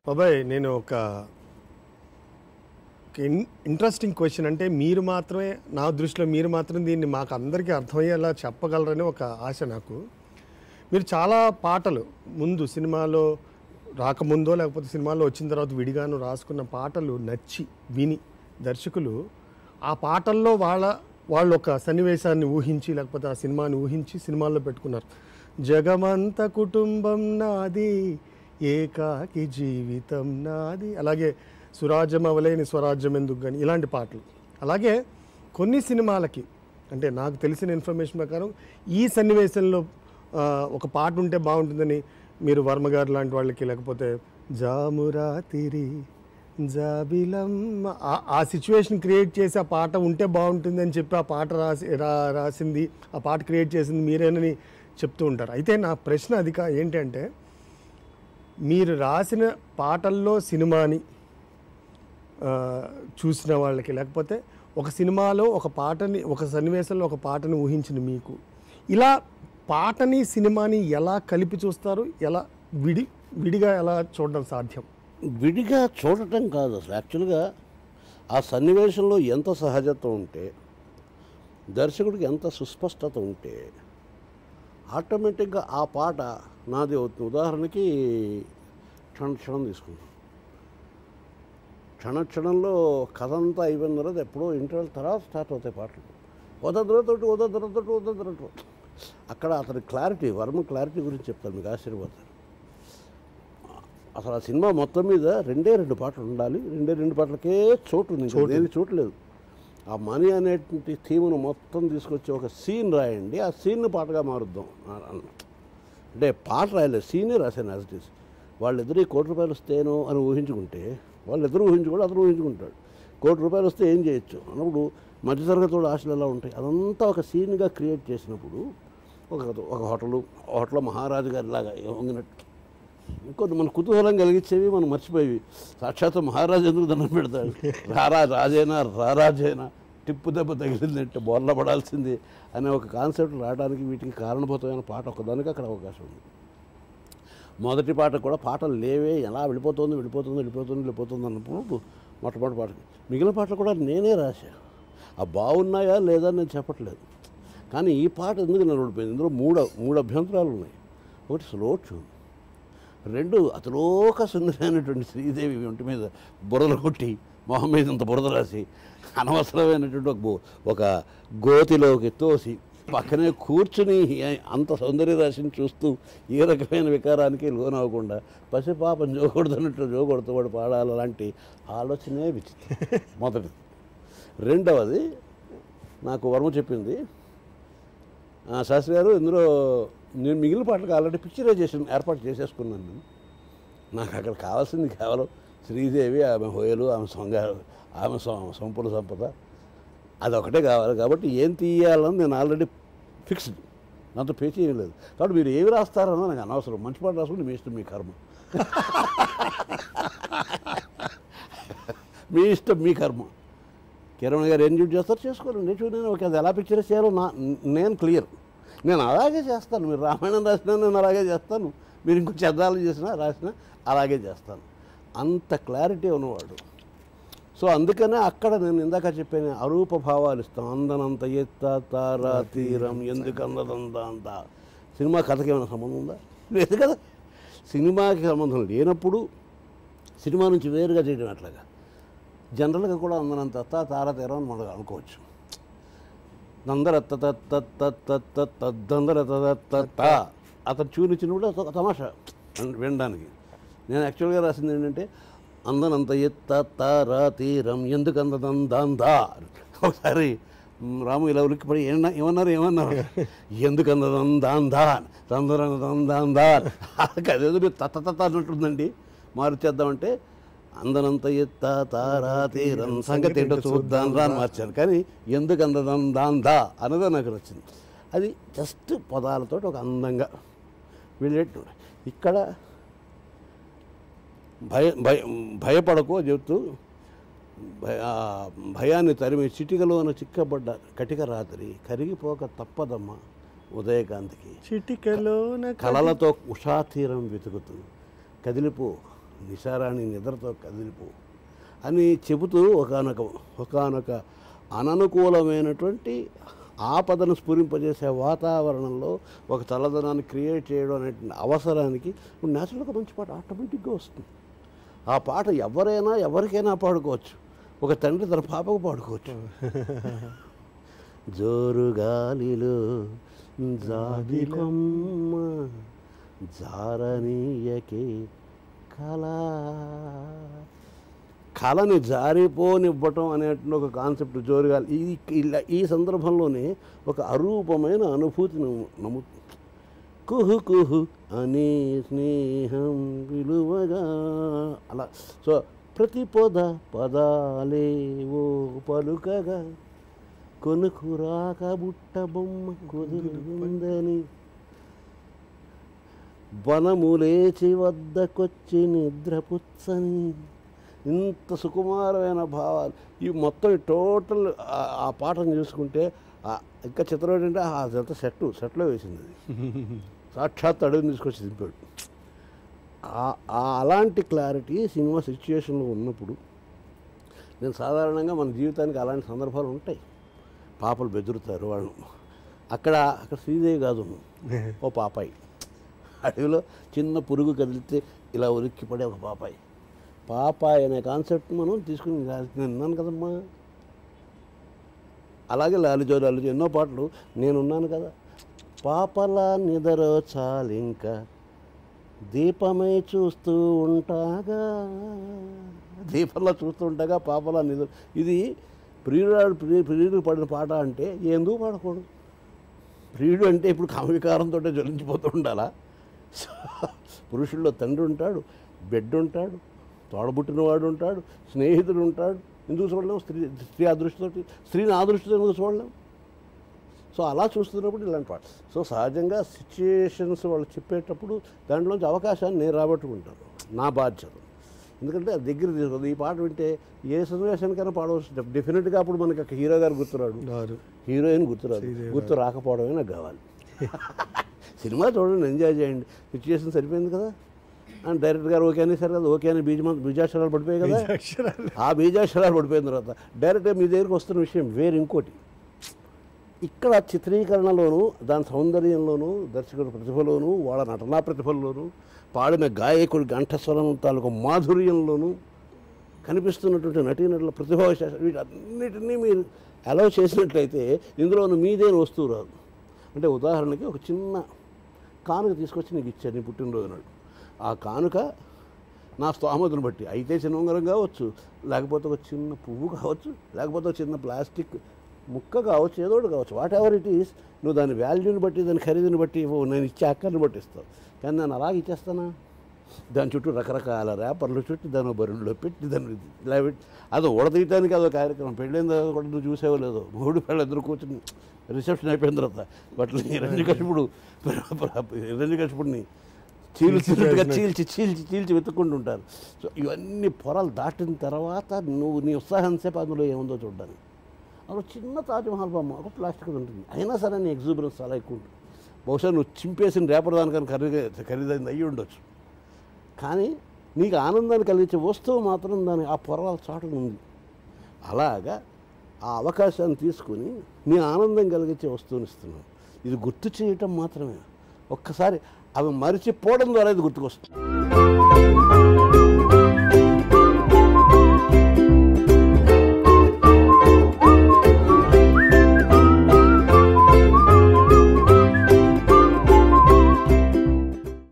బాబాయ్, నేను ఒక ఇంట్రెస్టింగ్ క్వశ్చన్, అంటే మీరు మాత్రమే, నా దృష్టిలో మీరు మాత్రం దీన్ని మాకు అందరికీ అర్థమయ్యేలా చెప్పగలరని ఒక ఆశ నాకు. మీరు చాలా పాటలు ముందు సినిమాలో రాకముందో లేకపోతే సినిమాలో వచ్చిన తర్వాత విడిగాను రాసుకున్న పాటలు నచ్చి విని దర్శకులు ఆ పాటల్లో వాళ్ళు ఒక సన్నివేశాన్ని ఊహించి లేకపోతే ఆ సినిమాని ఊహించి సినిమాల్లో పెట్టుకున్నారు. జగమంత కుటుంబం నాది, ఏకాకి జీవితం నాది, అలాగే సురాజ్యం అవలేని స్వరాజ్యం ఎందుకు కానీ ఇలాంటి పాటలు. అలాగే కొన్ని సినిమాలకి, అంటే నాకు తెలిసిన ఇన్ఫర్మేషన్ ప్రకారం ఈ సన్నివేశంలో ఒక పాట ఉంటే బాగుంటుందని మీరు వర్మ గారు లాంటి వాళ్ళకి, లేకపోతే జామురాతిరి జాబిలం ఆ సిచ్యువేషన్ క్రియేట్ చేసి ఆ పాట ఉంటే బాగుంటుంది అని చెప్పి ఆ పాట రాసింది, ఆ పాట క్రియేట్ చేసింది మీరేనని చెప్తూ ఉంటారు. అయితే నా ప్రశ్న అది ఏంటంటే, మీరు రాసిన పాటల్లో సినిమాని చూసిన వాళ్ళకి, లేకపోతే ఒక సినిమాలో ఒక పాటని, ఒక సన్నివేశంలో ఒక పాటని ఊహించిన మీకు, ఇలా పాటని సినిమాని ఎలా కలిపి చూస్తారు? ఎలా విడిగా ఎలా చూడడం సాధ్యం? విడిగా చూడటం కాదు అసలు. యాక్చువల్గా ఆ సన్నివేశంలో ఎంత సహజత్వం ఉంటే, దర్శకుడికి ఎంత సుస్పష్టత ఉంటే ఆటోమేటిక్గా ఆ పాట నాది అవుతుంది. ఉదాహరణకి క్షణం తీసుకుంటాం. క్షణంలో కథ అంతా అయిపోయిన తర్వాత ఎప్పుడో ఇంటర్వెల్ తర్వాత స్టార్ట్ అవుతాయి పాటలు. వదద్రతో అక్కడ అతని క్లారిటీ, వర్మ క్లారిటీ గురించి చెప్తాను, మీకు ఆశీర్వాదాలు. అసలు ఆ సినిమా మొత్తం మీద రెండు పాటలు ఉండాలి, రెండు పాటలకే చోటు ఉంది, దేనికి చోటు లేదు. ఆ మనీ అనేటువంటి థీమ్ను మొత్తం తీసుకొచ్చి ఒక సీన్ రాయండి, ఆ సీన్ని పాటగా మారుద్దాం అంటే పాట రాయలేదు, సీనే రాశాను యాజ్ ఇట్ ఈస్. వాళ్ళిద్దరు ₹1,00,00,000 వస్తేనో అని ఊహించుకుంటే, వాళ్ళిద్దరూ ఊహించుకోడు, అతను ఊహించుకుంటాడు. ₹1,00,00,000 వస్తే ఏం చేయొచ్చు అన్నప్పుడు మధ్యతరగతి ఆశలు ఎలా ఉంటాయి, అదంతా ఒక సీన్గా క్రియేట్ చేసినప్పుడు ఒక హోటల్లో మహారాజు గారి లాగా వంగినట్టు ఇంకొన్ని మన కుతూహలం కలిగించేవి మనం మర్చిపోయేవి. సాక్షాత్తు మహారాజు ఎందుకు దండం పెడతాడు, రారాజైనా టిప్పు దెబ్బ తగిలిందంటే బోర్ల పడాల్సింది అనే ఒక కాన్సెప్ట్ రావడానికి వీటికి కారణభూతమైన పాట ఒకదానికి అక్కడ అవకాశం ఉంది. మొదటి పాట కూడా పాటలు లేవే, ఎలా వెళ్ళిపోతుంది అన్నప్పుడు మొట్టమొదటి పాట. మిగిలిన పాటలు కూడా నేనే రాశా. ఆ బాగున్నాయా లేదా నేను చెప్పట్లేదు, కానీ ఈ పాట ఎందుకు నేను ఓడిపోయింది. ఇందులో మూడు అభ్యంతరాలు ఉన్నాయి. ఒకటి స్లో ట్యూన్, 2 అతిలోక సుందరైనటువంటి శ్రీదేవి ఒంటి మీద బురదలు కొట్టి మొహం మీద ఇంత బురద రాసి అనవసరమైనటువంటి ఒక గోతిలోకి తోసి పక్కనే కూర్చుని అంత సౌందర్య రాశిని చూస్తూ ఏ రకమైన వికారానికి లోనవ్వకుండా పసిపాపం జోగొడుతున్నట్టు జోగొడుతూ వాడు పాడాలి, అలాంటి ఆలోచనే విచిత్రం మొదటిది. రెండవది నాకు వర్మ చెప్పింది, శాస్త్రి గారు ఇందులో నేను మిగిలిన పాటలకు ఆల్రెడీ పిక్చరైజేషన్ ఏర్పాటు చేసేసుకున్నాను. నాకు అక్కడ కావాల్సింది కేవలం శ్రీదేవి, ఆమె హోయలు, ఆమె సంపూర్ణ సంపద, అదొకటే కావాలి. కాబట్టి ఏం తీయాలని నేను ఆల్రెడీ ఫిక్స్డ్, నాతో పే చేయలేదు. కాబట్టి మీరు ఏమి రాస్తారన్నా నాకు అనవసరం, మంచి పాట రాసుకుంటే మీ ఇష్టం, మీ కర్మ, మీ ఇష్టం, మీ కర్మ. కిరణ్ గారు ఏం డ్యూటీ చేస్తారు చేసుకోండి, నేను ఓకే, అది ఎలా పిక్చరైజ్ చేయాలో నేను క్లియర్, నేను అలాగే చేస్తాను. మీరు రామాయణం రాసినా నేను అలాగే చేస్తాను, మీరు ఇంకో చద్దాలు చేసినా రాసినా అలాగే చేస్తాను. అంత క్లారిటీ ఉన్నవాడు. సో అందుకనే అక్కడ నేను ఇందాక చెప్పాను, అరూప భావాలు ఇస్తాం. అందనంత ఎత్త తారా తీరం ఎందుకు అందదంతా అంత. సినిమా కథకి ఏమైనా సంబంధం ఉందా? లేదు కదా. సినిమాకి సంబంధం లేనప్పుడు సినిమా నుంచి వేరుగా చేయడం అట్లాగా. జనరల్గా కూడా అందనంత తారా తీరం అని మనం అనుకోవచ్చు. నందర తందర అతను చూనిచ్చినప్పుడు తమాషా వినడానికి. నేను యాక్చువల్గా రాసింది ఏంటంటే, అందనంత ఎత్త తారా తీరం ఎందుకు అందదందా. ఒకసారి రాము ఇలా ఉలిక్కిపడి ఏమన్నారు ఎందుకు అందదందా తందరందా అదేదో తత్త అన్నట్టుందండి, మార్చేద్దామంటే అందనంత ఎత్త తారా తీరం సంగతి ఏంటో చూద్దాం రా అని మార్చాను. కానీ ఎందుకు అందదందా అన్నదే నాకు నచ్చింది. అది జస్ట్ పదాలతో ఒక అందంగా వెళ్ళేట్టు. ఇక్కడ భయపడకో చెబుతూ భయాన్ని తరిమి చిటికలోన చిక్కబడ్డ కటిక రాత్రి కరిగిపోక తప్పదమ్మ ఉదయకాంతికి చిటికలోన కళలతో ఉషాతీరం వెతుకుతూ కదిలిపో నిశారాణి నిద్రతో కదిలిపో అని చెబుతూ ఒకానొక అననుకూలమైనటువంటి ఆపదను స్ఫురింపజేసే వాతావరణంలో ఒక చల్లదనాన్ని క్రియేట్ చేయడం అనేటువంటి అవసరానికి న్యాచురల్గా మంచి పాట ఆటోమేటిక్గా వస్తుంది. ఆ పాట ఎవరికైనా పాడుకోవచ్చు. ఒక తండ్రి తన పాపకు పాడుకోవచ్చు. జోరు గాలిలో జాబి కొమ్మ జారనీయకే కళని జారిపోనివ్వటం అనేటువంటి ఒక కాన్సెప్ట్ జోరుగాలి. ఈ సందర్భంలోనే ఒక అరూపమైన అనుభూతిని కుహు కుహు అనే స్నేహం విలువగా అలా. సో ప్రతి పదాలేవో పలుకగా కొనుకురాక బుట్ట బొమ్మ కుదురుందని వనములేచి వద్దకొచ్చి నిద్రపుచ్చని ఇంత సుకుమారమైన భావాలు. ఈ మొత్తం టోటల్ ఆ పాటను చూసుకుంటే ఇంకా చిత్రం ఏంటంటే అదంతా సెట్లో వేసింది. అది సాక్షాత్ అడుగుని తీసుకొచ్చి దింపాడు. అలాంటి క్లారిటీ సినిమా సిచ్యుయేషన్లో ఉన్నప్పుడు నేను సాధారణంగా మన జీవితానికి అలాంటి సందర్భాలు ఉంటాయి. పాపలు బెదురుతారు వాళ్ళు. అక్కడ శ్రీదేవి కాదు, ఓ పాపాయి. అడవిలో చిన్న పురుగు కదిలితే ఇలా ఉలిక్కి పడే ఒక పాపాయి అనే కాన్సెప్ట్ మనం తీసుకుని నేను విన్నాను కదమ్మా. అలాగే లాలిజో ఎన్నో పాటలు నేనున్నాను కదా. పాపలా నిదరో చాలింకా దీపమై చూస్తూ ఉంటాగా, దీపంలో చూస్తూ ఉంటాగా పాపలా నిద్ర. ఇది ప్రియుడు పడిన పాట అంటే ఎందుకు పాడకూడదు? ప్రియుడు అంటే ఇప్పుడు కామవికారంతో జ్వలించిపోతూ ఉండాలా? పురుషుల్లో తండ్రి ఉంటాడు, బిడ్డ ఉంటాడు, తోడబుట్టినవాడు ఉంటాడు, స్నేహితుడు ఉంటాడు. ఎందుకు చూడలేము? స్త్రీ అదృష్టితోటి, స్త్రీని ఆదృష్టితో ఎందుకు చూడలేము? సో అలా చూస్తున్నప్పుడు ఇలాంటి పాట. సో సహజంగా సిచ్యుయేషన్స్ వాళ్ళు చెప్పేటప్పుడు దాంట్లోంచి అవకాశాన్ని నేను రాబట్టుకుంటాను, నా బాధ్యత. ఎందుకంటే అది దగ్గర తీసుకోదు. ఈ పాట వింటే ఏ సన్నివేశానికైనా పాడవచ్చు. డెఫినెట్గా అప్పుడు మనకి ఒక హీరో గారు గుర్తురాడు, హీరోయిన్ గుర్తురాదు. గుర్తు రాకపోవడమే నాకు కావాలి. సినిమా చూడండి, ఎంజాయ్ చేయండి. సిచ్యుయేషన్ సరిపోయింది కదా అని డైరెక్టర్ గారు ఓకే అనేసారు కదా. ఓకే అని బీజాక్షరాలు పడిపోయాయి కదా. ఆ బీజాక్షరాలు పడిపోయిన తర్వాత డైరెక్ట్గా మీ దగ్గరికి వస్తున్న విషయం వేరు ఇంకోటి. ఇక్కడ చిత్రీకరణలోనూ దాని సౌందర్యంలోనూ దర్శకుడి ప్రతిభలోనూ వాళ్ళ నటనా ప్రతిభల్లోనూ పాడిన గాయకుడి కంఠస్వరం తాలూకు మాధుర్యంలోనూ కనిపిస్తున్నటువంటి నటీనటుల ప్రతిభా విశేషాలు వీటన్నిటినీ మీరు అలౌ చేసినట్లయితే ఇందులోనూ మీదేని వస్తువు రాదు. అంటే ఉదాహరణకి ఒక చిన్న కానుక తీసుకొచ్చి నీకు ఇచ్చాను నీ పుట్టినరోజు నాడు. ఆ కానుక నా స్తోమతను బట్టి అయితే చిన్న ఉంగరం కావచ్చు, లేకపోతే ఒక చిన్న పువ్వు కావచ్చు, లేకపోతే ఒక చిన్న ప్లాస్టిక్ ముక్క కావచ్చు, ఏదో ఒకటి కావచ్చు. వాట్ ఎవర్ ఇట్ ఈస్, నువ్వు దాని వాల్యూని బట్టి, దాని ఖరీదుని బట్టి నేను ఇచ్చే అక్కర్ని బట్టి ఇస్తావు. కానీ నేను అలాగే ఇచ్చేస్తానా? దాని చుట్టూ రకరకాల ర్యాపర్లు చుట్టి దాని బరువులో పెట్టి దాన్ని ఇలా పెట్టి అది ఊడతీయటానికి అదో కార్యక్రమం. పెళ్ళైన తర్వాత కూడా నువ్వు చూసేవో లేదో, మూడు పేళ్ళు ఇద్దరు కూర్చుని రిసెప్షన్ అయిపోయిన తర్వాత బట్లు హిరణ్యకశిపుడిని చీల్చినట్టుగా చీల్చి వెతుక్కుంటుంటారు. సో ఇవన్నీ పొరలు దాటిన తర్వాత నువ్వు నీ ఉత్సాహం సేపు అందులో ఏముందో చూడడానికి. అలా చిన్న తాజ్మహల్ బొమ్మ ఒక ప్లాస్టిక్ ఉంటుంది, అయినా సరే నీ ఎగ్జూబరెన్స్ చాలా ఎక్కువ ఉంటుంది. బహుశా నువ్వు చింపేసిన రేపటి దానికని ఖరీదైంది అయ్యి ఉండొచ్చు. కానీ నీకు ఆనందాన్ని కలిగించే వస్తువు మాత్రం దాని ఆ పొరల చాటు ఉంది. అలాగా ఆ అవకాశాన్ని తీసుకుని నీ ఆనందం కలిగించే వస్తువుని ఇస్తున్నాను. ఇది గుర్తు చేయటం మాత్రమే. ఒక్కసారి అవి మరిచిపోవడం ద్వారా ఇది గుర్తుకొస్తుంది.